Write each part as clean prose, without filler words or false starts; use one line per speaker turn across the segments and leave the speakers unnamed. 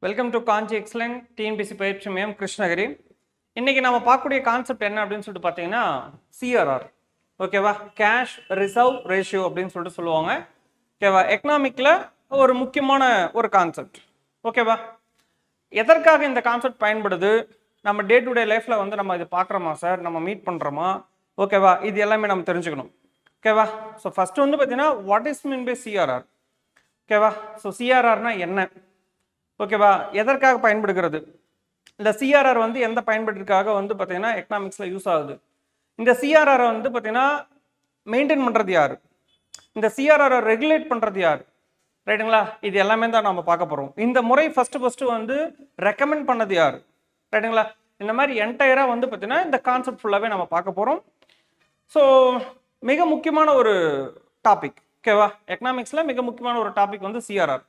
Welcome to Kanchi excellent TNPSC பயிற்சி மையம் கிருஷ்ணகிரி. இன்னைக்கு நம்ம பார்க்கக்கூடிய கான்செப்ட் என்ன அப்படின்னு சொல்லிட்டு பார்த்தீங்கன்னா சிஆர்ஆர். ஓகேவா, கேஷ் ரிசர்வ் ரேஷியோ அப்படின்னு சொல்லிட்டு சொல்லுவாங்க. ஓகேவா, எக்கனாமிக்ல ஒரு முக்கியமான ஒரு கான்செப்ட். ஓகேவா, எதற்காக இந்த கான்செப்ட் பயன்படுது, நம்ம டே டு டே லைஃப்ல வந்து நம்ம இது பார்க்குறோமா சார், நம்ம மீட் பண்ணுறோமா, ஓகேவா, இது எல்லாமே நம்ம தெரிஞ்சுக்கணும். ஓகேவா, ஸோ ஃபர்ஸ்ட் வந்து பார்த்தீங்கன்னா what is mean by CRR. ஓகேவா, ஸோ சிஆர்ஆர்னா என்ன, ஓகேவா, எதற்காக பயன்படுகிறது, இந்த சிஆர்ஆர் வந்து எந்த பயன்பாட்டிற்காக வந்து பார்த்தீங்கன்னா எக்கனாமிக்ஸில் யூஸ் ஆகுது, இந்த சிஆர்ஆரை வந்து பார்த்தீங்கன்னா மெயின்டைன் பண்ணுறது யார், இந்த சிஆர்ஆரை ரெகுலேட் பண்ணுறது யார், ரைட்டுங்களா, இது எல்லாமே தான் நம்ம பார்க்க போகிறோம். இந்த முறை ஃபர்ஸ்ட் வந்து ரெக்கமெண்ட் பண்ணது யார், ரைட்டுங்களா, இந்த மாதிரி என்டையராக வந்து பார்த்தீங்கன்னா இந்த கான்செப்ட் ஃபுல்லாகவே நம்ம பார்க்க போகிறோம். ஸோ மிக முக்கியமான ஒரு டாபிக். ஓகேவா, எக்கனாமிக்ஸில் மிக முக்கியமான ஒரு டாபிக் வந்து சிஆர்ஆர்.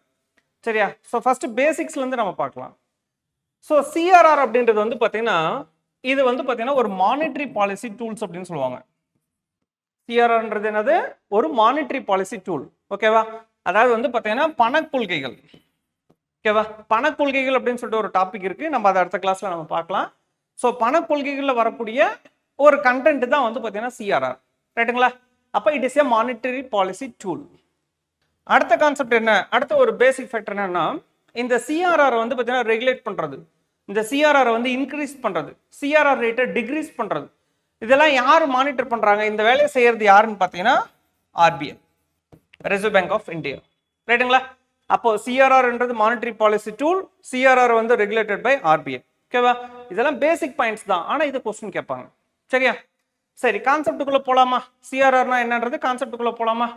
சரியா, ஸோ ஃபர்ஸ்ட் பேசிக்ஸ்லேருந்து நம்ம பார்க்கலாம். ஸோ சிஆர்ஆர் அப்படின்றது வந்து பார்த்தீங்கன்னா இது வந்து பார்த்தீங்கன்னா ஒரு மானிட்டரி பாலிசி டூல்ஸ் அப்படின்னு சொல்லுவாங்க. சிஆர்ஆர்ன்றது என்னது, ஒரு மானிட்டரி பாலிசி டூல். ஓகேவா, அதாவது வந்து பார்த்தீங்கன்னா பணக்கொள்கைகள். ஓகேவா, பணக்கொள்கைகள் அப்படின்னு சொல்லிட்டு ஒரு டாபிக் இருக்கு, நம்ம அதை அடுத்த கிளாஸ்ல நம்ம பார்க்கலாம். ஸோ பணக்கொள்கைகளில் வரக்கூடிய ஒரு கண்டென்ட் தான் வந்து பார்த்தீங்கன்னா சிஆர்ஆர், ரைட்டுங்களா. அப்போ it is a monetary policy tool. அடுத்த கான்செப்ட் என்ன, அடுத்த ஒரு பேசிக் ஃபேக்டர் என்னன்னா இந்த சிஆர்ஆர் வந்து பார்த்தீங்கன்னா ரெகுலேட் பண்ணுறது, இந்த சிஆர்ஆர் வந்து இன்க்ரீஸ் பண்ணுறது, சிஆர்ஆர் ரேட்டை டிக்ரீஸ் பண்ணுறது, இதெல்லாம் யார் மானிட்டர் பண்ணுறாங்க, இந்த வேலையை செய்யறது யாருன்னு பார்த்தீங்கன்னா RBI, reserve bank of India, ரைட்டுங்களா. அப்போ சிஆர்ஆர்ன்றது மானிட்டரி பாலிசி டூல், சிஆர்ஆர் வந்து ரெகுலேட்டட் பை ஆர்பிஐ. ஓகேவா, இதெல்லாம் பேசிக் பாயிண்ட்ஸ் தான், ஆனால் இது கொஸ்டின் கேட்பாங்க. சரியா, சரி, கான்செப்டுக்குள்ளே போகலாமா, சிஆர்ஆர்னா என்னன்றது கான்செப்டுக்குள்ளே போகலாமா.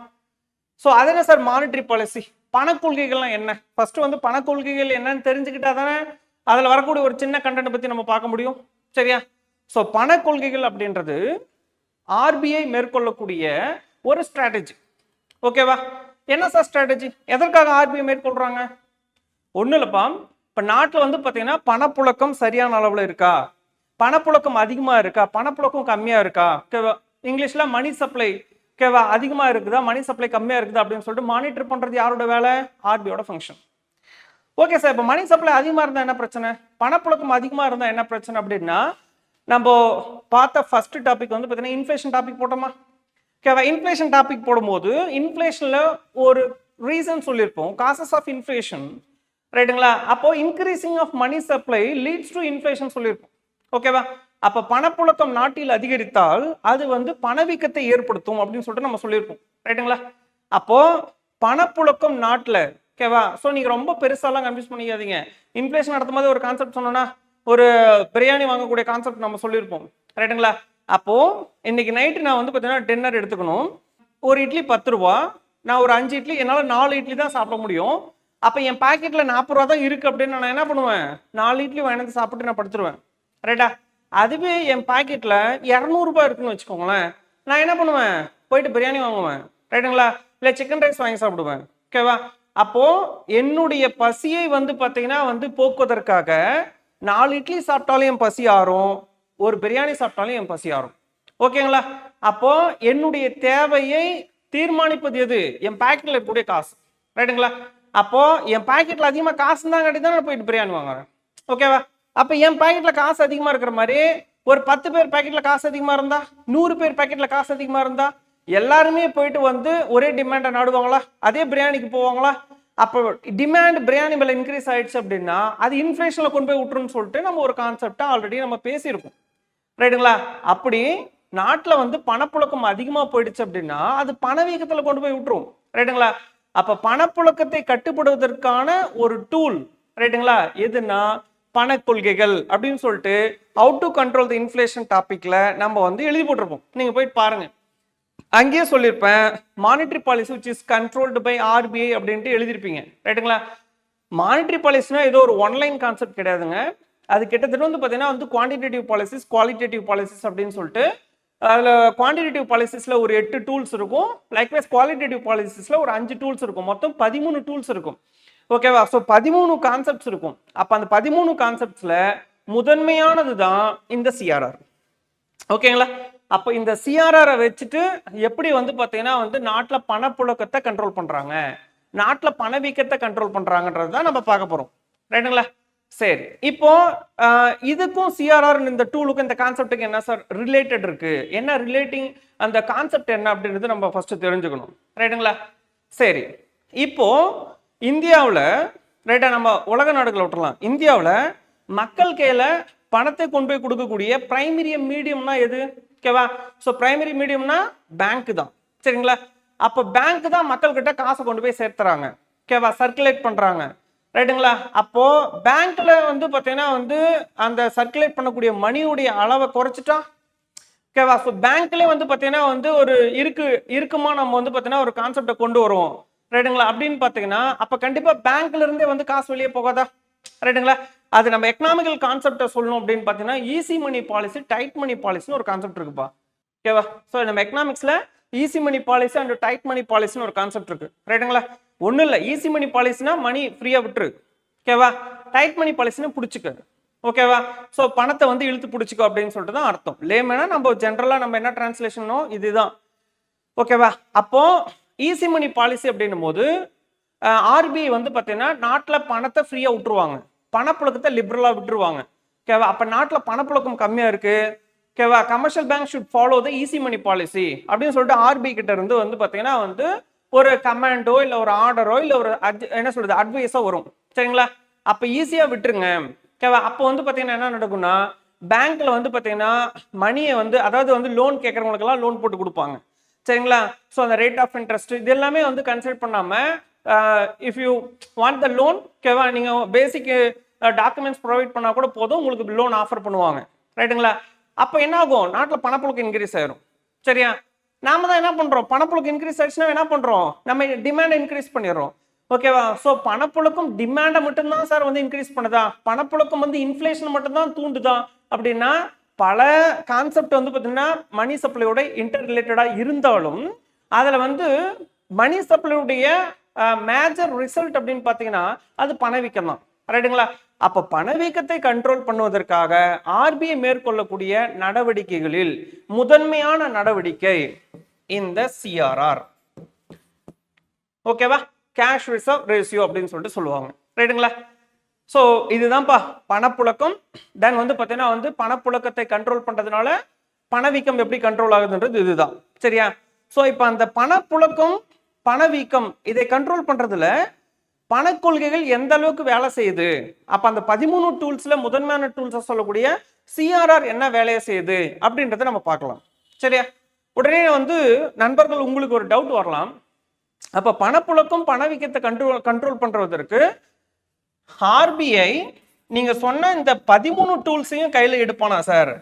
ஸோ அது என்ன சார் மானிட்டரி பாலிசி, பணக்கொள்கைகள்லாம் என்ன, ஃபர்ஸ்ட் வந்து பணக்கொள்கைகள் என்னன்னு தெரிஞ்சுக்கிட்டா தானே அதில் வரக்கூடிய ஒரு சின்ன கண்டென்ட் பற்றி நம்ம பார்க்க முடியும். சரியா, ஸோ பணக்கொள்கைகள் அப்படின்றது ஆர்பிஐ மேற்கொள்ளக்கூடிய ஒரு ஸ்ட்ராட்டஜி. ஓகேவா, என்ன சார் ஸ்ட்ராட்டஜி, எதற்காக ஆர்பிஐ மேற்கொள்றாங்க, ஒன்றும் இல்லைப்பா, இப்போ நாட்டில் வந்து பார்த்தீங்கன்னா பணப்புழக்கம் சரியான அளவில் இருக்கா, பணப்புழக்கம் அதிகமாக இருக்கா, பணப்புழக்கம் கம்மியாக இருக்கா, ஓகேவா, இங்கிலீஷில் மணி சப்ளை, ஓகேவா, அதிகமாக இருக்குதா, மணி சப்ளை கம்மியாக இருக்குதா அப்படின்னு சொல்லிட்டு மானிட்டர் பண்ணுறது யாரோட வேலை, ஆர்பிஐயோட ஃபங்க்ஷன். ஓகே சார், இப்போ மணி சப்ளை அதிகமாக இருந்தால் என்ன பிரச்சனை, பணப்புழக்கம் அதிகமாக இருந்தால் என்ன பிரச்சனை அப்படின்னா, நம்ம பார்த்த ஃபர்ஸ்ட் டாபிக் வந்து பார்த்தீங்கன்னா இன்ஃப்ளேஷன் டாபிக் போட்டோமா. ஓகேவா, இன்ஃப்ளேஷன் டாபிக் போடும்போது இன்ஃப்ளேஷனில் ஒரு ரீசன் சொல்லியிருப்போம், காசஸ் ஆஃப் இன்ஃப்ளேஷன், ரைட்டுங்களா. அப்போ increasing of money supply leads to inflation சொல்லியிருப்போம். ஓகேவா, அப்ப பணப்புழக்கம் நாட்டில் அதிகரித்தால் அது வந்து பணவீக்கத்தை ஏற்படுத்தும் அப்படின்னு சொல்லிட்டு நம்ம சொல்லியிருப்போம், ரைட்டுங்களா. அப்போ பணப்புழக்கம் நாட்டில், ஓகேவா, ஸோ நீங்க ரொம்ப பெருசாலாம் கன்ஃபியூஸ் பண்ணிக்காதீங்க. இன்ஃப்ளேஷன் நடத்தும் போது ஒரு கான்செப்ட் சொன்னோம்னா ஒரு பிரியாணி வாங்கக்கூடிய கான்செப்ட் நம்ம சொல்லியிருப்போம், ரைட்டுங்களா. அப்போ இன்னைக்கு நைட்டு நான் வந்து பார்த்தீங்கன்னா டின்னர் எடுத்துக்கணும், ஒரு இட்லி 10 ரூபா, நான் ஒரு 5 இட்லி, என்னால் 4 இட்லி தான் சாப்பிட முடியும். அப்போ என் பாக்கெட்ல 40 ரூபா தான் இருக்கு அப்படின்னு நான் என்ன பண்ணுவேன், 4 இட்லி வாங்கி சாப்பிட்டு நான் படுத்துருவேன், ரைட்டா. அதுவே என் பாக்கெட்ல 200 ரூபாய் இருக்குன்னு வச்சுக்கோங்களேன், நான் என்ன பண்ணுவேன், போயிட்டு பிரியாணி வாங்குவேன், ரைட்டுங்களா, இல்லை சிக்கன் ரைஸ் வாங்கி சாப்பிடுவேன். ஓகேவா, அப்போ என்னுடைய பசியை வந்து பார்த்தீங்கன்னா வந்து போக்குவதற்காக 4 இட்லி சாப்பிட்டாலும் என் பசி ஆறும், ஒரு பிரியாணி சாப்பிட்டாலும் என் பசி ஆறும். ஓகேங்களா, அப்போ என்னுடைய தேவையை தீர்மானிப்பது எது, என் பாக்கெட்ல இருக்கக்கூடிய காசு, ரைட்டுங்களா. அப்போ என் பாக்கெட்ல அதிகமாக காசு தான் கட்டி தான் நான் போயிட்டு பிரியாணி வாங்குறேன். ஓகேவா, அப்ப என் பாக்கெட்ல காசு அதிகமா இருக்கிற மாதிரி ஒரு 10 பேர் பாக்கெட்ல காசு அதிகமா இருந்தா, 100 பேர் பாக்கெட்ல காசு அதிகமா இருந்தா எல்லாருமே போயிட்டு வந்து ஒரே டிமாண்டை நாடுவாங்களா, அதே பிரியாணிக்கு போவாங்களா. அப்போ டிமாண்ட் பிரியாணி மேல இன்க்ரீஸ் ஆயிடுச்சு அப்படின்னா அது இன்ஃப்ளேஷன்ல கொண்டு போய் விட்டுருன்னு சொல்லிட்டு நம்ம ஒரு கான்செப்டா ஆல்ரெடி நம்ம பேசியிருக்கோம், ரைட்டுங்களா. அப்படி நாட்டில் வந்து பணப்புழக்கம் அதிகமா போயிடுச்சு அப்படின்னா அது பணவீக்கத்துல கொண்டு போய் விட்டுரும், ரைட்டுங்களா. அப்ப பணப்புழக்கத்தை கட்டுப்படுவதற்கான ஒரு டூல், ரைட்டுங்களா, எதுனா பணக்கொள்கைகள் அப்படின்னு சொல்லிட்டு how to control the inflation டாபிக்ல நம்ம வந்து எழுதி போட்டிருப்போம், நீங்க போயிட்டு பாருங்க, அங்கேயே சொல்லியிருப்பேன் monetary policy which is controlled by RBI அப்படின்ட்டு எழுதிருப்பீங்க, ரைட்டுங்களா. மானிட்டரி பாலிசினா ஏதோ ஒரு ஒன்லைன் கான்செப்ட் கிடையாதுங்க, அது கிட்டத்தட்ட வந்து பார்த்தீங்கன்னா வந்து குவான்டிடேட்டிவ் பாலிசிஸ், குவாலிட்டேட்டிவ் பாலிசிஸ் அப்படின்னு சொல்லிட்டு அதில் குவான்டிடேட்டிவ் பாலிசிஸ்ல ஒரு 8 டூல்ஸ் இருக்கும், லைக்வைஸ் குவாலிட்டேட்டிவ் பாலிசிஸ்ல ஒரு 5 டூல்ஸ் இருக்கும், மொத்தம் 13 டூல்ஸ் இருக்கும். ஓகேவா, ஸோ 13 கான்செப்ட்ஸ் இருக்கும். அப்போ அந்த 13 கான்செப்ட்ஸ்ல முதன்மையானது தான் இந்த சிஆர்ஆர். ஓகேங்களா, அப்போ இந்த சிஆர்ஆரை வச்சுட்டு எப்படி வந்து பார்த்தீங்கன்னா வந்து நாட்டில் பணப்புழக்கத்தை கண்ட்ரோல் பண்றாங்க, நாட்டில் பணவீக்கத்தை கண்ட்ரோல் பண்றாங்கன்றது தான் நம்ம பார்க்க போறோம். ரைட்டுங்களா? சரி, இப்போ இதுக்கும் சிஆர்ஆர் இந்த டூலுக்கும் இந்த கான்செப்டுக்கு என்ன சார் ரிலேட்டட் இருக்கு, என்ன ரிலேட்டிங், அந்த கான்செப்ட் என்ன அப்படின்றது நம்ம ஃபர்ஸ்ட் தெரிஞ்சுக்கணும். ரைட்டுங்களா? சரி, இப்போ இந்தியாவில் ரைட்டா, நம்ம உலக நாடுகளை விட்டுறலாம், இந்தியாவில் மக்கள் கையில பணத்தை கொண்டு போய் கொடுக்கக்கூடிய பிரைமரி மீடியம்னா எது? ஓகேவா? ஸோ பிரைமரி மீடியம்னா பேங்க் தான். சரிங்களா? அப்போ பேங்க் தான் மக்கள் கிட்ட காசை கொண்டு போய் சேர்த்துறாங்க. ஓகேவா? சர்க்குலேட் பண்றாங்க. ரைட்டுங்களா? அப்போ பேங்க்ல வந்து பாத்தீங்கன்னா வந்து அந்த சர்க்குலேட் பண்ணக்கூடிய மணியுடைய அளவை குறைச்சிட்டா, ஓகேவா? ஸோ பேங்க்லேயே வந்து பாத்தீங்கன்னா வந்து ஒரு இருக்குமா நம்ம வந்து பாத்தீங்கன்னா ஒரு கான்செப்டை கொண்டு வருவோம். ரைட்டுங்களா? அப்படின்னு பாத்தீங்கன்னா அப்ப கண்டிப்பா பேங்க்ல இருந்தே வந்து காசு வெளியே போகாதா? ரைட்டுங்களா? அது நம்ம எக்கனாமிக்கல் கான்செப்டை சொல்லணும் அப்படின்னு பாத்தீங்கன்னா easy money policy, tight money பாலிசின்னு ஒரு கான்செப்ட் இருக்குப்பா. ஓகேவா? ஸோ நம்ம எக்கனாமிக்ஸ்ல easy money policy and tight money பாலிசின்னு ஒரு கான்செப்ட் இருக்கு. ரைட்டுங்களா? ஒன்றும் இல்லை, ஈஸி மணி பாலிசினா மணி ஃப்ரீயா விட்டுரு. ஓகேவா? டைட் மணி பாலிசினா பிடிச்சிக்க. ஓகேவா? ஸோ பணத்தை வந்து இழுத்து பிடிச்சிக்கோ அப்படின்னு சொல்லிட்டு தான் அர்த்தம். லேமேனா நம்ம ஜென்ரலா நம்ம என்ன டிரான்ஸ்லேஷனோ இதுதான். ஓகேவா? அப்போ ஈஸி மணி பாலிசி அப்படின்னும் போது ஆர்பிஐ வந்து பார்த்தீங்கன்னா நாட்டில் பணத்தை ஃப்ரீயா விட்டுருவாங்க, பணப்புழக்கத்தை லிபரலா விட்டுருவாங்க. ஓகேவா? அப்ப நாட்டில் பணப்புழக்கம் கம்மியா இருக்கு. ஓகேவா? Commercial bank should follow the easy money policy அப்படின்னு சொல்லிட்டு ஆர்பிஐ கிட்ட இருந்து வந்து பார்த்தீங்கன்னா வந்து ஒரு கமாண்டோ இல்ல ஒரு ஆர்டரோ இல்ல ஒரு என்ன சொல்றது அட்வைஸோ வரும். சரிங்களா? அப்ப ஈஸியா விட்டுருங்க. ஓகேவா? அப்போ வந்து பாத்தீங்கன்னா என்ன நடக்கும்னா பேங்க்ல வந்து பாத்தீங்கன்னா மணியை வந்து அதாவது வந்து லோன் கேட்கறவங்களுக்கு எல்லாம் லோன் போட்டு கொடுப்பாங்க. சரிங்களா? ஸோ அந்த ரேட் ஆஃப் இன்ட்ரெஸ்ட் இது எல்லாமே வந்து கன்சிடர் பண்ணாம if you want the loan, ஓகேவா, நீங்க பேசிக் டாக்குமெண்ட்ஸ் ப்ரொவைட் பண்ணா கூட போதும், உங்களுக்கு லோன் ஆஃபர் பண்ணுவாங்க. ரைட்டுங்களா? அப்ப என்ன ஆகும், நாட்டில் பணப்புழக்கம் இன்க்ரீஸ் ஆயிரும். சரியா? நாம தான் என்ன பண்றோம், பணப்புழக்கம் இன்க்ரீஸ் ஆயிடுச்சுன்னா என்ன பண்றோம், நம்ம டிமாண்ட் இன்க்ரீஸ் பண்ணிடுறோம். ஓகேவா? ஸோ பணப்புழக்கம் டிமாண்டை மட்டும்தான் சார் வந்து இன்க்ரீஸ் பண்ணுதா, பணப்புழக்கம் வந்து இன்ஃப்ளேஷன் மட்டும்தான் தூண்டுதா அப்படின்னா பல கான்செப்ட் வந்து பார்த்தீங்கன்னா மணி சப்ளையோட இன்டர் ரிலேட்டடா இருந்தாலும் அதில் வந்து மணி சப்ளையுடைய மேஜர் ரிசல்ட் அப்படின்னு பார்த்தீங்கன்னா அது பணவீக்கம் தான். ரைட்டுங்களா? அப்ப பணவீக்கத்தை கண்ட்ரோல் பண்ணுவதற்காக ஆர்பிஐ மேற்கொள்ளக்கூடிய நடவடிக்கைகளில் முதன்மையான நடவடிக்கை இந்த சிஆர்ஆர். ஓகேவா? கேஷ் ரிசர்வ் ரேஷியோ அப்படின்னு சொல்லிட்டு சொல்லுவாங்க. ரைட்டுங்களா? ஸோ இதுதான்ப்பா பணப்புழக்கம். தென் வந்து பார்த்தீங்கன்னா வந்து பணப்புழக்கத்தை கண்ட்ரோல் பண்றதுனால பணவீக்கம் எப்படி கண்ட்ரோல் ஆகுதுன்றது இதுதான். சரியா? ஸோ இப்போ அந்த பணப்புழக்கம் பணவீக்கம் இதை கண்ட்ரோல் பண்றதுல பணக்கொள்கைகள் எந்த அளவுக்கு வேலை செய்யுது, அப்ப அந்த 13 டூல்ஸ்ல முதன்மையான டூல்ஸ் சொல்லக்கூடிய சிஆர்ஆர் என்ன வேலையை செய்யுது அப்படின்றத நம்ம பார்க்கலாம். சரியா? உடனே வந்து நண்பர்கள் உங்களுக்கு ஒரு டவுட் வரலாம், அப்ப பணப்புழக்கம் பணவீக்கத்தை கண்ட்ரோல் பண்றதற்கு ஆர்பிஐ நீங்க சொன்ன இந்த 13 டூல்ஸையும் கையில எடுப்பானா சார்?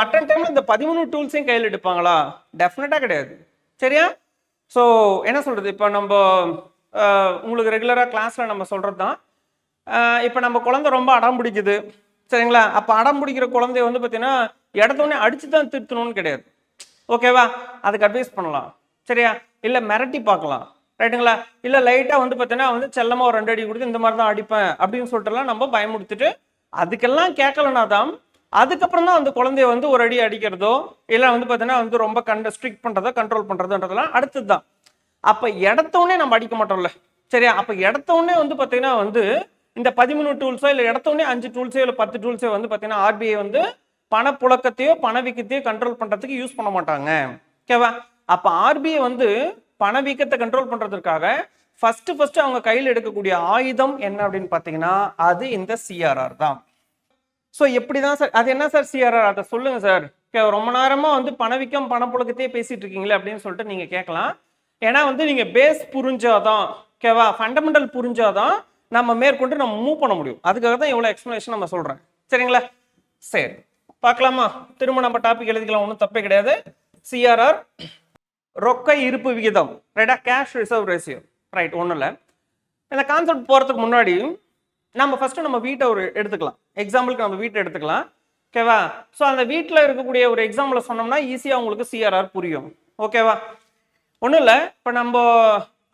அட் டைம்ல இந்த 13 டூல்ஸையும் கையில் எடுப்பாங்களா? டெஃபினட்டா கிடையாது. சரியா? ஸோ என்ன சொல்றது, இப்போ நம்ம உங்களுக்கு ரெகுலராக கிளாஸில் நம்ம சொல்கிறது தான், இப்போ நம்ம குழந்தை ரொம்ப அடம் பிடிக்குது. சரிங்களா? அப்போ அடம் பிடிக்கிற குழந்தைய வந்து பார்த்தீங்கன்னா இடத்தோடனே அடிச்சு தான் திருத்தணும்னு கிடையாது. ஓகேவா? அதுக்கு அட்வைஸ் பண்ணலாம். சரியா? இல்லை மிரட்டி பார்க்கலாம். ரைட்டுங்களா? இல்லை லைட்டாக வந்து பார்த்தீங்கன்னா வந்து செல்லமாக ஒரு 2 அடி கொடுத்து இந்த மாதிரி தான் அடிப்பேன் அப்படின்னு சொல்லிட்டுலாம் நம்ம பயமுடுத்திட்டு அதுக்கெல்லாம் கேட்கலனா தான் அதுக்கப்புறம் தான் அந்த குழந்தைய வந்து ஒரு அடி அடிக்கிறதோ இல்லை வந்து பார்த்தீங்கன்னா வந்து ரொம்ப ஸ்ட்ரிக்ட் பண்ணுறதோ கண்ட்ரோல் பண்ணுறதுன்றதெல்லாம் அடுத்தது தான். அப்ப இடத்தோடனே நம்ம அடிக்க மாட்டோம்ல. சரியா? அப்ப இடத்தோடனே வந்து பாத்தீங்கன்னா வந்து இந்த 13 டூல்ஸோ இல்ல இடத்தோடனே 5 டூல்ஸோ இல்ல 10 டூல்ஸோ வந்து பாத்தீங்கன்னா ஆர்பிஐ வந்து பணப்புழக்கத்தையோ பணவீக்கத்தையோ கண்ட்ரோல் பண்றதுக்கு யூஸ் பண்ண மாட்டாங்க. ஓகேவா? அப்ப ஆர்பிஐ வந்து பணவீக்கத்தை கண்ட்ரோல் பண்றதுக்காக ஃபர்ஸ்ட் அவங்க கையில் எடுக்கக்கூடிய ஆயுதம் என்ன அப்படின்னு பாத்தீங்கன்னா அது இந்த சிஆர்ஆர் தான். ஸோ எப்படிதான் சார், அது என்ன சார் சிஆர்ஆர், அதை சொல்லுங்க சார். ரொம்ப நேரமா வந்து பணவீக்கம் பணப்புழக்கத்தையே பேசிட்டு இருக்கீங்களே அப்படின்னு சொல்லிட்டு நீங்க கேட்கலாம். ஏன்னா வந்து நீங்க பேஸ் புரிஞ்சாதான், ஓகேவா, ஃபண்டமெண்டல் புரிஞ்சாதான் நம்ம மேற்கொண்டு நம்ம மூவ் பண்ண முடியும். அதுக்காக தான் இவ்வளவு எக்ஸ்பிளனேஷன் நம்ம சொல்றேன். சரிங்களா? சரி, பார்க்கலாமா? திரும்ப நம்ம டாபிக் எழுதிக்கலாம், ஒன்றும் தப்பே கிடையாது. சிஆர்ஆர் ரொக்க இருப்பு விகிதம், ரைட்டா, கேஷ் ரிசர்வ் ரேஷியோ. ரைட், ஒன்றும் இல்லை. இந்த கான்செப்ட் போறதுக்கு முன்னாடி நம்ம ஃபர்ஸ்ட் நம்ம வீட்டை ஒரு எடுத்துக்கலாம். எக்ஸாம்பிளுக்கு நம்ம வீட்டை எடுத்துக்கலாம். ஓகேவா? ஸோ அந்த வீட்டில் இருக்கக்கூடிய ஒரு எக்ஸாம்பிள சொன்னோம்னா ஈஸியாக உங்களுக்கு சிஆர்ஆர் புரியும். ஓகேவா? ஒன்றும் இல்லை, இப்போ நம்ம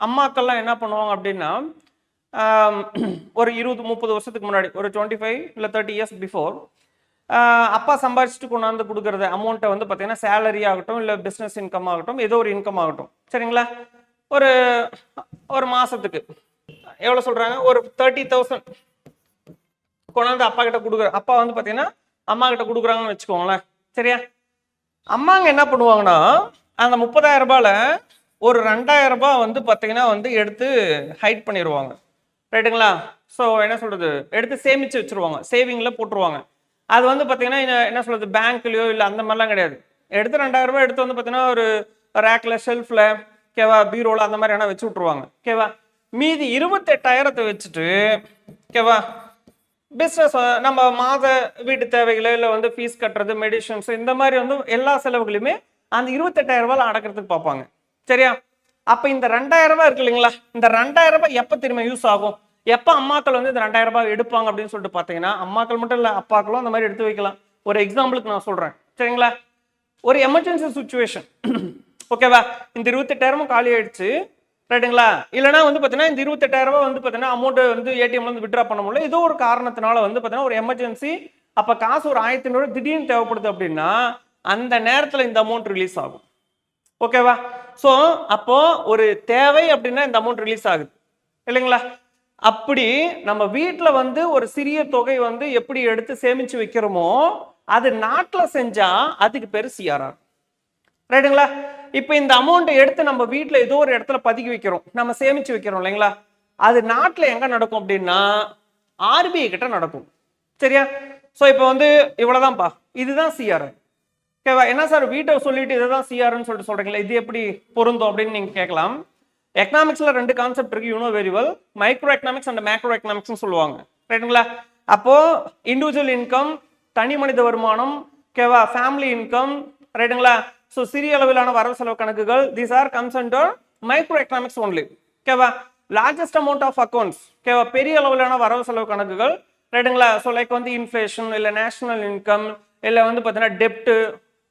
அம்மாக்கள்லாம் என்ன பண்ணுவாங்க அப்படின்னா ஒரு 20-30 வருஷத்துக்கு முன்னாடி ஒரு 25 இல்லை 30 இயர்ஸ் பிஃபோர் அப்பா சம்பாதிச்சுட்டு கொண்டாந்து கொடுக்குறது அமௌண்ட்டை வந்து பார்த்தீங்கன்னா சேலரி ஆகட்டும் இல்லை பிஸ்னஸ் இன்கம் ஆகட்டும் ஏதோ ஒரு இன்கம் ஆகட்டும், சரிங்களா, ஒரு மாதத்துக்கு எவ்வளோ சொல்கிறாங்க, ஒரு 30,000 கொண்டாந்து அப்பா கிட்ட கொடுக்குற, அப்பா வந்து பார்த்தீங்கன்னா அம்மா கிட்ட கொடுக்குறாங்கன்னு வச்சுக்கோங்களேன். சரியா? அம்மாங்க என்ன பண்ணுவாங்கன்னா அந்த 30,000 ரூபாயில ஒரு 2,000 ரூபாய் வந்து பார்த்தீங்கன்னா வந்து எடுத்து ஹைட் பண்ணிடுவாங்க. ரைட்டுங்களா? ஸோ என்ன சொல்றது, எடுத்து சேமிச்சு வச்சிருவாங்க, சேவிங்ல போட்டுருவாங்க. அது வந்து பார்த்தீங்கன்னா என்ன சொல்றது, பேங்க்லயோ இல்லை அந்த மாதிரிலாம் கிடையாது. எடுத்து 2,000 ரூபாய் எடுத்து வந்து பார்த்தீங்கன்னா ஒரு ரேக்ல, ஷெல்ஃப்ல, ஓகேவா, பீரோல அந்த மாதிரி என்ன வச்சு விட்டுருவாங்க. ஓகேவா? மீதி 28,000 வச்சுட்டு, ஓகேவா, பிஸ்னஸ் நம்ம மாத வீட்டு தேவைகளை இல்லை வந்து ஃபீஸ் கட்டுறது, மெடிசன்ஸ், இந்த மாதிரி வந்து எல்லா செலவுகளையுமே அந்த 28,000 ரூபாயில அடக்கிறதுக்கு பார்ப்பாங்க. சரியா? அப்ப இந்த 2,000 ரூபாய் இருக்கு இல்லைங்களா, இந்த 2,000 ரூபாய் எப்ப திரும்ப யூஸ் ஆகும், எப்ப அம்மாக்கள் வந்து இந்த 2,000 ரூபாய் எடுப்பாங்க அப்படின்னு சொல்லிட்டு பாத்தீங்கன்னா, அம்மாக்கள் மட்டும் இல்ல, அப்பாக்களும் அந்த மாதிரி எடுத்து வைக்கலாம். ஒரு எக்ஸாம்பிளுக்கு நான் சொல்றேன். சரிங்களா? ஒரு எமர்ஜென்சி சுச்சுவேஷன், ஓகேவா, இந்த 28,000 காலி ஆயிடுச்சு, ரைட்டுங்களா, இல்லைன்னா வந்து பார்த்தீங்கன்னா இந்த 28,000 ரூபாய் வந்து பார்த்தீங்கன்னா அமௌண்ட் வந்து ஏடிஎம்ல இருந்து வித்ட்ரா பண்ண முடியல, ஏதோ ஒரு காரணத்தினால வந்து பார்த்தீங்கன்னா ஒரு எமர்ஜென்சி, அப்ப காசு ஒரு 1,500 திடீர்னு தேவைப்படுது அப்படின்னா அந்த நேரத்தில் இந்த அமௌண்ட் ரிலீஸ் ஆகும். ஓகேவா? ஸோ அப்போ ஒரு தேவை அப்படின்னா இந்த அமௌண்ட் ரிலீஸ் ஆகுது இல்லைங்களா? அப்படி நம்ம வீட்டில் வந்து ஒரு சிறிய தொகை வந்து எப்படி எடுத்து சேமிச்சு வைக்கிறோமோ அது நாட்டில் செஞ்சா அதுக்கு பேர் சிஆர்ஆர். ரைட்டுங்களா? இப்போ இந்த அமௌண்ட் எடுத்து நம்ம வீட்டில் ஏதோ ஒரு இடத்துல பதுக்கி வைக்கிறோம், நம்ம சேமிச்சு வைக்கிறோம் இல்லைங்களா, அது நாட்டில் எங்க நடக்கும் அப்படின்னா ஆர்பிஐ கிட்ட நடக்கும். சரியா? ஸோ இப்போ வந்து இவ்வளவுதான்ப்பா, இதுதான் சிஆர்ஆர். ஓகேவா? என்ன சார் வீட்டை சொல்லிட்டு இதுதான் சிஆர்னு சொல்லிட்டு சொல்றீங்களா, இது எப்படி பொருந்தும் அப்படின்னு நீங்க கேட்கலாம். எக்கனாமிக்ஸ்ல 2 கான்செப்ட் இருக்கு, you know very well. Micro economics and macro economics சொல்லுவாங்க. ரைட்டுங்களா? அப்போ இண்டிவிஜுவல் இன்கம், தனி மனித வருமானம், ஓகேவா, ஃபேமிலி இன்கம், ரைட்டுங்களா, ஸோ சிறிய அளவிலான வரவு செலவு கணக்குகள், these are comes under micro economics only. ஓகேவா? லார்ஜஸ்ட் அமௌண்ட் ஆஃப் அக்கௌண்ட்ஸ், ஓகேவா, பெரிய அளவிலான வரவு செலவு கணக்குகள், ரைட்டுங்களா, ஸோ லைக் வந்து இன்ஃப்ளேஷன் இல்லை நேஷனல் இன்கம் இல்லை வந்து பார்த்தீங்கன்னா டெப்ட்,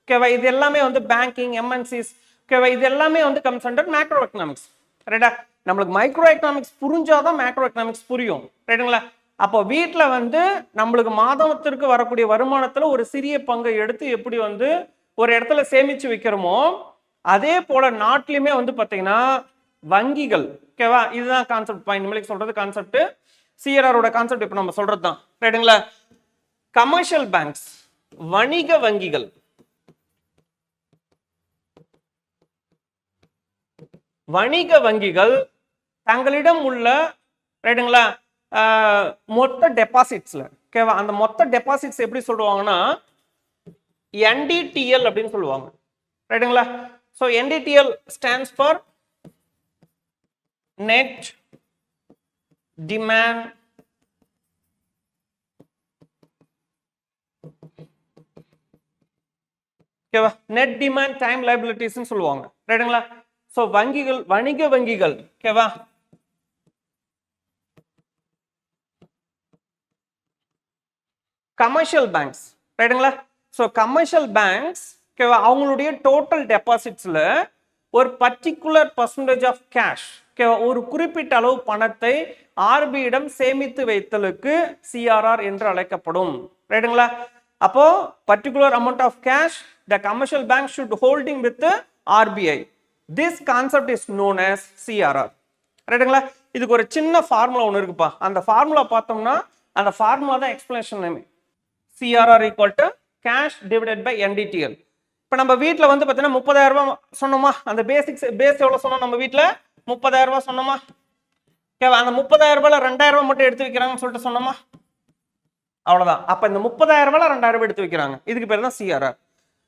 ஓகேவா, இது எல்லாமே வந்து பேங்கிங், எம்என்சிஸ், ஓகேவா, இது எல்லாமே வந்து கம்ஸ் அண்டர் மேக்ரோ எக்கனாமிக்ஸ். ரைட்டா? நம்மளுக்கு மைக்ரோ எக்கனாமிக்ஸ் புரிஞ்சாதான் மேக்ரோ எக்கனாமிக்ஸ் புரியும். ரைட்டுங்களா? அப்போ வீட்டில் வந்து நம்மளுக்கு மாதத்திற்கு வரக்கூடிய வருமானத்தில் ஒரு சிறிய பங்கை எடுத்து எப்படி வந்து ஒரு இடத்துல சேமிச்சு வைக்கிறோமோ அதே போல நாட்டிலுமே வந்து பார்த்தீங்கன்னா வங்கிகள், ஓகேவா, இதுதான் கான்செப்ட் பாயிண்ட். நம்மளுக்கு சொல்றது கான்செப்ட், சிஆர்ஆரோட கான்செப்ட் இப்போ நம்ம சொல்றது தான். ரைட்டுங்களா? கமர்ஷியல் பேங்க்ஸ், வணிக வங்கிகள், வணிக வங்கிகள் தங்களிடம் உள்ள, ரைட்டுங்களா, மொத்த டெபாசிட்ஸ்ல, ஓகேவா, அந்த மொத்த டெபாசிட்ஸ் எப்படி சொல்லுவாங்கன்னா NDTL அப்படின்னு சொல்லுவாங்க. ரைட்டுங்களா? So NDTL stands for net demand ஓகேவா, நெட் டிமாண்ட் டைம் லைபிலிட்டிஸ்னு சொல்லுவாங்க. ரைட்டுங்களா? ஸோ வங்கிகள், வணிக வங்கிகள், ஓகேவா, கமர்ஷியல் பேங்க்ஸ், ரைட்டுங்களா, ஸோ கமர்ஷியல் பேங்க்ஸ், ஓகேவா, அவங்களுடைய டோட்டல் டெபாசிட்ஸ்ல ஒரு பர்டிகுலர் பர்சன்டேஜ் ஆஃப் கேஷ், ஓகேவா, ஒரு குறிப்பிட்ட அளவு பணத்தை ஆர்பிஐயிடம் சேமித்து வைத்தலுக்கு சிஆர்ஆர் என்று அழைக்கப்படும். ரைட்டுங்களா? அப்போ particular amount of cash the commercial bank should holding with RBI, this concept is known as CRR. ரைட்டுங்களா? இதுக்கு ஒரு சின்ன ஃபார்முலா ஒன்று இருக்குப்பா, அந்த ஃபார்முலா பார்த்தோம்னா அந்த ஃபார்முலா தான் explanation name. CRR equal to cash divided by NDTL. இப்போ நம்ம வீட்டில் வந்து பார்த்தீங்கன்னா 30,000 ரூபாய் சொன்னோமா, அந்த பேஸ் எவ்வளோ சொன்னோம், நம்ம வீட்டில் 30,000 ரூபாய் சொன்னோமா, ஓகேவா, அந்த 30,000 ரூபாயில 2,000 ரூபாய் மட்டும் எடுத்து வைக்கிறாங்கன்னு சொல்லிட்டு சொன்னோமா, அவ்வளோதான். அப்போ இந்த 30,000 ரூபாயில 2,000 ரூபாய் எடுத்து வைக்கிறாங்க, இதுக்கு பேர் தான் சிஆர்ஆர்.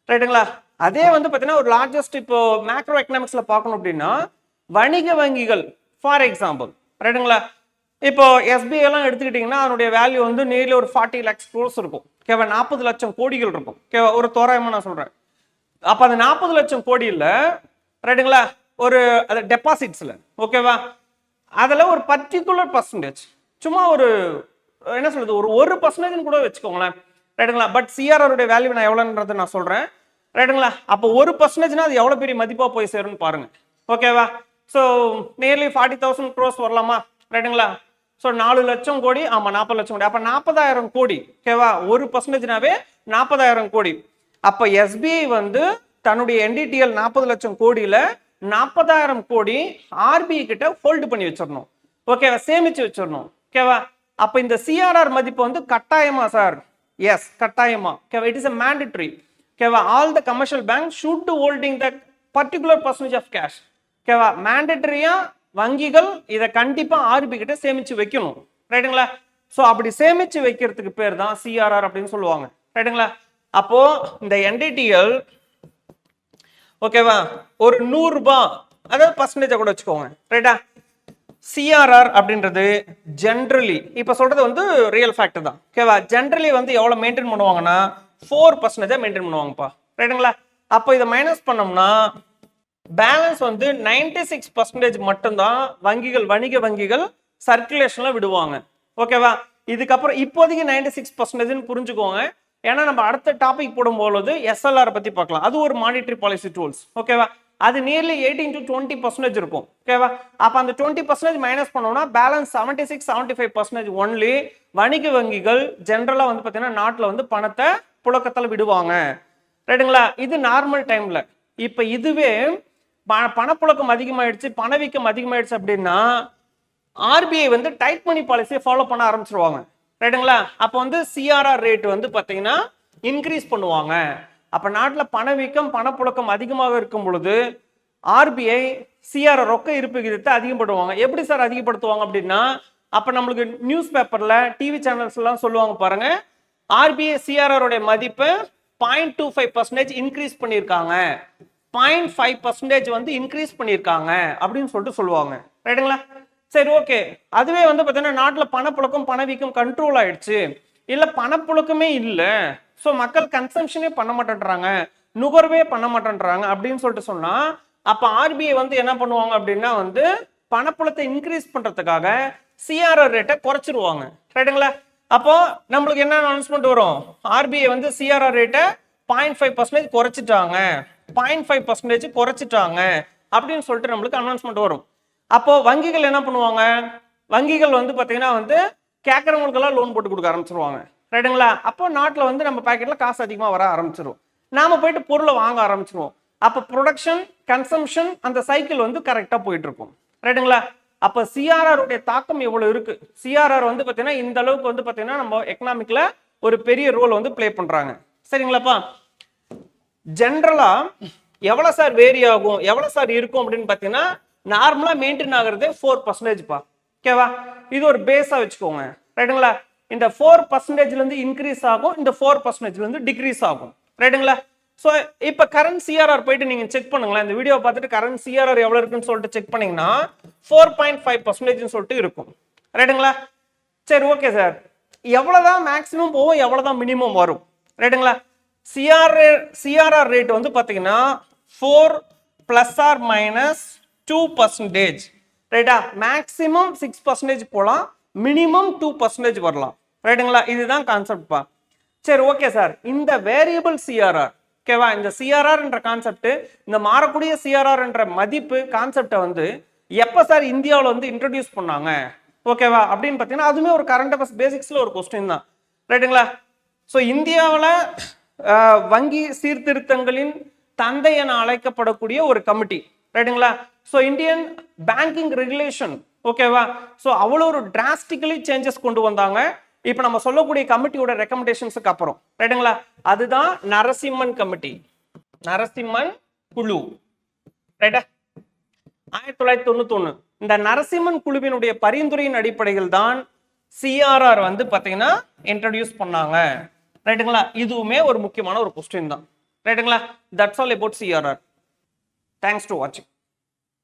ரைட்டுங்களா? அதே வந்து பார்த்தீங்கன்னா ஒரு லார்ஜஸ்ட் இப்போ மேக்ரோ எக்கனாமிக்ஸ்ல பார்க்கணும் அப்படின்னா வணிக வங்கிகள், ஃபார் எக்ஸாம்பிள், ரைட்டுங்களா, இப்போ SBI எல்லாம் எடுத்துக்கிட்டீங்கன்னா அதனுடைய வேல்யூ வந்து நேரில் ஒரு 40 lakhs crores இருக்கும். ஓகேவா, 40 லட்சம் கோடிகள் இருக்கும். ஓகேவா, ஒரு தோராயமா நான் சொல்றேன். அப்ப அந்த 40 லட்சம் கோடியில், ரைட்டுங்களா, ஒரு டெபாசிட்ஸ்ல, ஓகேவா, அதுல ஒரு பர்டிகுலர் பர்சன்டேஜ், சும்மா ஒரு என்ன சொல்றது, ஒரு 1% கூட வச்சுக்கோங்களேன். ரைட்டுங்களா? பட் சிஆர்ஆருடைய வேல்யூ நான் எவ்வளோன்றது நான் சொல்றேன். ரைட்டுங்களா? அப்போ 1%னா அது எவ்வளவு பெரிய மதிப்பா போய் சேரும்னு பாருங்க. ஓகேவா? ஸோ நியர்லி 40,000 crores வரலாமா? ரைட்டுங்களா? ஸோ 4 லட்சம் கோடி, ஆமா 40 லட்சம் கோடி, அப்ப 40,000 கோடி, ஓகேவா, 1%னாவே 40,000 கோடி. அப்ப SBI வந்து தன்னுடைய NDTL 40 லட்சம் கோடியில 40,000 கோடி ஆர்பிஐ கிட்ட ஹோல்டு பண்ணி வச்சிடணும். ஓகேவா, சேமிச்சு வச்சிடணும். ஓகேவா, அப்ப இந்த சிஆர்ஆர் மதிப்பு வந்து கட்டாயமா சார்? எஸ், கட்டாயமா. ஓகேவா? It is a mandatory. ஓகேவா? All the commercial bank should holding the particular percentage of cash. ஓகேவா? மேண்டட்டரியா வங்கிகள் இதை கண்டிப்பா ஆர்பி கிட்ட சேமிச்சு வைக்கணும். ரைட்டுங்களா? ஸோ அப்படி சேமிச்சு வைக்கிறதுக்கு பேர் தான் சிஆர்ஆர் அப்படின்னு சொல்லுவாங்க. ரைட்டுங்களா? அப்போ இந்த என்டிடிஎல் ஓகேவா ஒரு 100 ரூபாய், அதாவது பர்சன்டேஜ் கூட வச்சுக்கோங்க. ரைட்டா? சிஆர்ஆர் அப்படின்றது ஜென்ரலி இப்ப சொல்றது வந்து ரியல் ஃபேக்ட் தான். ஓகேவா? ஜென்ரலி வந்து எவ்வளவு மெயின்டைன் பண்ணுவாங்கன்னா 4% மெயின்டைன் பண்ணுவாங்கப்பா. ரைட்டுங்களா? அப்போ இதை மைனஸ் பண்ணோம்னா பேலன்ஸ் வந்து 96% மட்டும்தான் வணிக வங்கிகள் சர்க்குலேஷன்ல விடுவாங்க. ஓகேவா? இதுக்கப்புறம் இப்போதைக்கு 96% புரிஞ்சுக்கோங்க. ஏன்னா நம்ம அடுத்த டாபிக் போடும்போது எஸ்எல்ஆர் பத்தி பார்க்கலாம். அது ஒரு மானிட்டரி பாலிசி டூல்ஸ். ஓகேவா? அது நியர்லி 18 to 20% இருக்கும். ஓகேவா? அப்ப அந்த 20% மைனஸ் பண்ணோம்னா பேலன்ஸ் 76-75% ஒன்லி வணிக வங்கிகள் ஜென்ரலா வந்து பாத்தீங்கன்னா நாட்டுல வந்து பணத்தை புழக்கத்துல விடுவாங்க. ரைட்டுங்களா? இது நார்மல் டைம்ல. இப்ப இதுவே பணப்புழக்கம் அதிகமாயிடுச்சு, பணவீக்கம் அதிகமாயிடுச்சு அப்படின்னா ஆர்பிஐ வந்து டைட் மணி பாலிசியை ஃபாலோ பண்ண ஆரம்பிச்சிருவாங்க. ரைட்டுங்களா? அப்போ வந்து சிஆர்ஆர் ரேட் வந்து பாத்தீங்கன்னா இன்க்ரீஸ் பண்ணுவாங்க. அப்ப நாட்டுல பணவீக்கம் பணப்புழக்கம் அதிகமாக இருக்கும் பொழுது ஆர்பிஐ சிஆர்ஆர் ரொக்க இருப்பு விகிதத்தை அதிகப்படுத்துவாங்க. எப்படி சார் அதிகப்படுத்துவாங்க அப்படின்னா, அப்ப நம்மளுக்கு நியூஸ் பேப்பர்ல டிவி சேனல்ஸ் எல்லாம் சொல்லுவாங்க பாருங்க, ஆர்பிஐ சிஆர்ஆர் உடைய மதிப்பு 0.25% இன்க்ரீஸ் பண்ணியிருக்காங்க, 0.5% வந்து இன்க்ரீஸ் பண்ணியிருக்காங்க அப்படின்னு சொல்லிட்டு சொல்லுவாங்க. ரைட்டுங்களா? சரி, ஓகே. அதுவே வந்து பார்த்தீங்கன்னா நாட்டில் பணப்புழக்கம் பணவீக்கம் கண்ட்ரோல் ஆயிடுச்சு, இல்லை பணப்புழக்கமே இல்லை, ஸோ மக்கள் கன்சம்ஷனே பண்ண மாட்டேன்றாங்க, நுகர்வே பண்ண மாட்டேன்றாங்க அப்படின்னு சொல்லிட்டு சொன்னா அப்போ ஆர்பிஐ வந்து என்ன பண்ணுவாங்க அப்படின்னா வந்து பணப்புழத்தை இன்க்ரீஸ் பண்றதுக்காக சிஆர்ஆர் ரேட்டை குறைச்சிருவாங்க. ரைட்டுங்களா? அப்போ நம்மளுக்கு என்ன அனௌன்ஸ்மெண்ட் வரும்? ஆர்பிஐ வந்து சிஆர்ஆர் ரேட்டை 0.5% குறைச்சிட்டாங்க, 0.5% குறைச்சிட்டாங்க அப்படின்னு சொல்லிட்டு நம்மளுக்கு அனௌன்ஸ்மெண்ட் வரும். அப்போ வங்கிகள் என்ன பண்ணுவாங்க? வங்கிகள் வந்து பாத்தீங்கன்னா வந்து கேட்கறவங்களுக்கெல்லாம் லோன் போட்டு கொடுக்க ஆரம்பிச்சிருவாங்க. ரைட்டுங்களா? அப்போ நாட்டில் வந்து நம்ம பாக்கெட்ல காசு அதிகமாக வர ஆரம்பிச்சிடும், நாம போயிட்டு பொருளை வாங்க ஆரம்பிச்சிருவோம். அப்போ ப்ரொடக்ஷன் கன்சம்ஷன் அந்த சைக்கிள் வந்து கரெக்டா போயிட்டு இருக்கும். ரைட்டுங்களா? அப்ப சிஆர்ஆர் உடைய தாக்கம் எவ்வளவு இருக்கு? சிஆர்ஆர் வந்து பாத்தீங்கன்னா இந்த அளவுக்கு வந்து பாத்தீங்கன்னா நம்ம எக்கனாமிக்ல ஒரு பெரிய ரோல் வந்து பிளே பண்றாங்க. சரிங்களாப்பா? ஜென்ரலா எவ்வளவு சார் வேரி ஆகும், எவ்வளவு சார் இருக்கும் அப்படின்னு பாத்தீங்கன்னா நார்மலா மெயின்டைன் ஆகுறது 4% பா. ஓகேவா? இது ஒரு பேஸா வச்சுக்கோங்க. ரைட்டுங்களா? இந்த 4% இருந்து இன்க்ரீஸ் ஆகும், இந்த 4% இருந்து டிக்ரீஸ் ஆகும். ரைட்டுங்களா? ஸோ இப்போ கரண்ட் சிஆர்ஆர் போயிட்டு நீங்க செக் பண்ணுங்களேன், இந்த வீடியோ பார்த்துட்டு கரண்ட் சிஆர்ஆர் எவ்வளவு இருக்குன்னு சொல்லிட்டு செக் பண்ணீங்கன்னா 4.5% சொல்லிட்டு இருக்கும். ரைட்டுங்களா? சரி, ஓகே சார். எவ்வளவுதான் மேக்ஸிமம் போகும், எவ்வளவுதான் மினிமம் வரும்? ரைட்டுங்களா? சிஆர்ஆர் ரேட் வந்து பாத்தீங்கன்னா 4 ± 2%. ரைட்டா? மேக்ஸிமம் 6% போலாம், மினிமம் 2% வரலாம். ரைட்டுங்களா? இதுதான் கான்செப்ட் பா. சரி, ஓகே சார். இந்த வேரியபிள் சிஆர்ஆர், ஓகேவா, இந்த சிஆர்ஆர் என்ற கான்செப்ட், இந்த மாறக்கூடிய சிஆர்ஆர் என்ற மதிப்பு கான்செப்டை வந்து எப்ப சார் இந்தியாவில் வந்து இன்ட்ரோடியூஸ் பண்ணாங்க? ஓகேவா அப்படின்னு பார்த்தீங்கன்னா அதுவுமே ஒரு கரண்ட் அஃபேர்ஸ் பேசிக்ஸ்ல ஒரு கொஸ்டின் தான். ரைட்டுங்களா? ஸோ இந்தியாவில் வங்கி சீர்திருத்தங்களின் தந்தை என அழைக்கப்படக்கூடிய ஒரு கமிட்டி. ரைட்டுங்களா? ஸோ இந்தியன் பேங்கிங் ரெகுலேஷன், ஓகேவா, ஸோ அவ்வளோ ஒரு டிராஸ்டிக்கலி சேஞ்சஸ் கொண்டு வந்தாங்க. இப்போ நம்ம சொல்லக்கூடிய கமிட்டியோட ரெக்கமெண்டேஷன்ஸுக்கு அப்புறம். ரைட்டுங்களா? அதுதான் நரசிம்மன் கமிட்டி, நரசிம்மன் குழு. ரைட்டா? 1991 இந்த நரசிம்மன் குழுவினுடைய பரிந்துரையின் அடிப்படையில் தான் சிஆர்ஆர் வந்து பாத்தீங்கன்னா இன்ட்ரோடியூஸ் பண்ணாங்க. ரைட்டுங்களா? இதுவுமே ஒரு முக்கியமான ஒரு கொஸ்டின் தான். ரைட்டுங்களா? That's all about CRR. Thanks to வாட்சிங்.